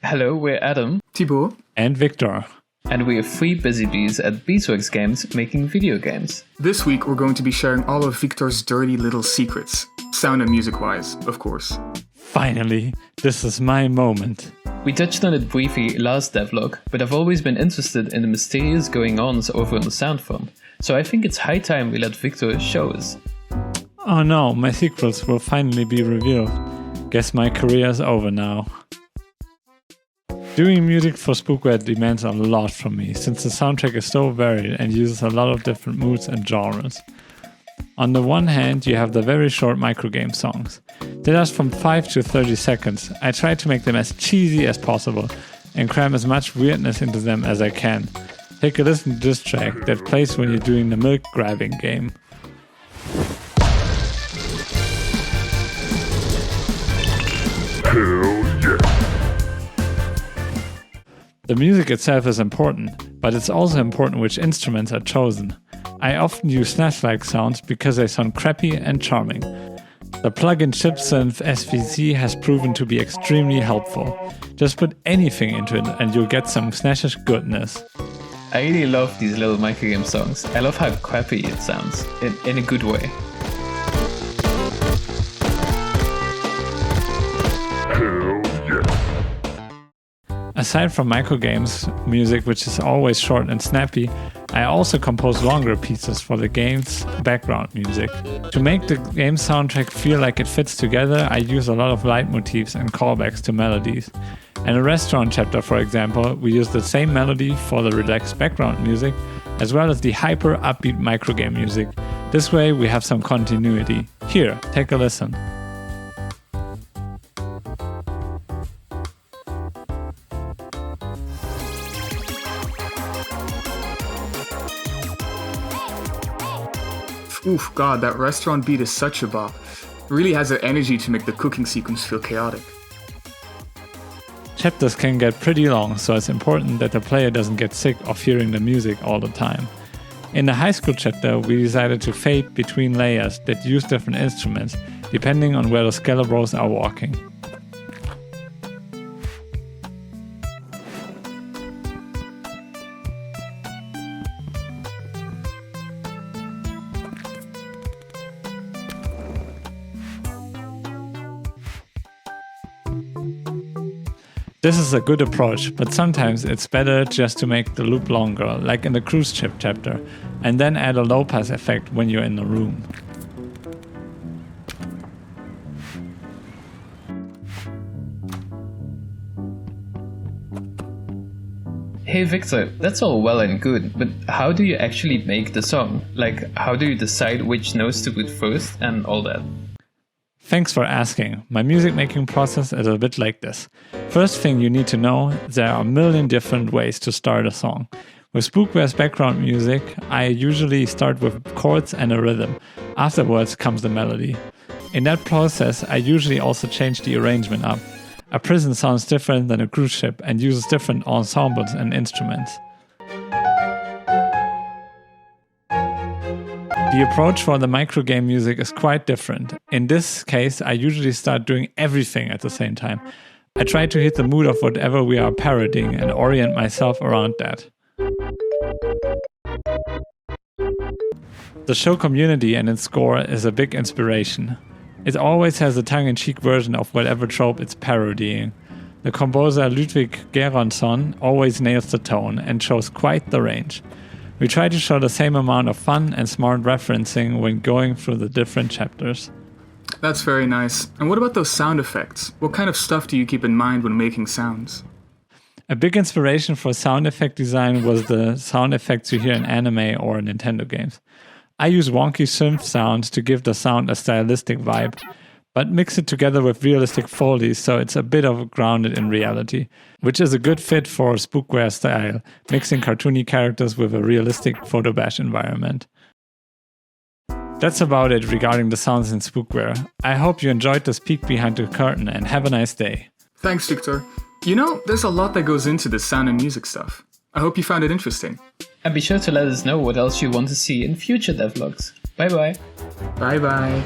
Hello, we're Adam, Thibaut, and Viktor. And we are three busy bees at Beeswax Games making video games. This week we're going to be sharing all of Viktor's dirty little secrets, sound and music-wise, of course. Finally, this is my moment. We touched on it briefly last devlog, but I've always been interested in the mysterious going-ons over on the sound front, so I think it's high time we let Viktor show us. Oh no, my secrets will finally be revealed. Guess my career is over now. Doing music for SPOOKWARE demands a lot from me, since the soundtrack is so varied and uses a lot of different moods and genres. On the one hand, you have the very short microgame songs. They last from 5 to 30 seconds. I try to make them as cheesy as possible and cram as much weirdness into them as I can. Take a listen to this track that plays when you're doing the milk grabbing game. The music itself is important, but it's also important which instruments are chosen. I often use Snatch-like sounds because they sound crappy and charming. The plug-in chip synth SVC has proven to be extremely helpful. Just put anything into it and you'll get some Snatchish goodness. I really love these little microgame songs. I love how crappy it sounds, in a good way. Aside from microgames music, which is always short and snappy, I also compose longer pieces for the game's background music. To make the game soundtrack feel like it fits together, I use a lot of leitmotifs and callbacks to melodies. In a restaurant chapter, for example, we use the same melody for the relaxed background music, as well as the hyper upbeat microgame music. This way we have some continuity. Here, take a listen. Oof, god, that restaurant beat is such a bop. Really has the energy to make the cooking sequence feel chaotic. Chapters can get pretty long, so it's important that the player doesn't get sick of hearing the music all the time. In the high school chapter, we decided to fade between layers that use different instruments, depending on where the Skelebros are walking. This is a good approach, but sometimes it's better just to make the loop longer, like in the cruise ship chapter, and then add a low pass effect when you're in the room. Hey Viktor, that's all well and good, but how do you actually make the song? Like, how do you decide which notes to put first and all that? Thanks for asking. My music making process is a bit like this. First thing you need to know, there are a million different ways to start a song. With SPOOKWARE's background music, I usually start with chords and a rhythm. Afterwards comes the melody. In that process, I usually also change the arrangement up. A prison sounds different than a cruise ship and uses different ensembles and instruments. The approach for the microgame music is quite different. In this case, I usually start doing everything at the same time. I try to hit the mood of whatever we are parodying and orient myself around that. The show Community and its score is a big inspiration. It always has a tongue-in-cheek version of whatever trope it's parodying. The composer Ludwig Göransson always nails the tone and shows quite the range. We try to show the same amount of fun and smart referencing when going through the different chapters. That's very nice. And what about those sound effects? What kind of stuff do you keep in mind when making sounds? A big inspiration for sound effect design was the sound effects you hear in anime or Nintendo games. I use wonky synth sounds to give the sound a stylistic vibe, but mix it together with realistic foley so it's a bit of grounded in reality, which is a good fit for SPOOKWARE style, mixing cartoony characters with a realistic photo bash environment. That's about it regarding the sounds in SPOOKWARE. I hope you enjoyed this peek behind the curtain and have a nice day. Thanks, Viktor. You know, there's a lot that goes into this sound and music stuff. I hope you found it interesting. And be sure to let us know what else you want to see in future devlogs. Bye bye. Bye bye.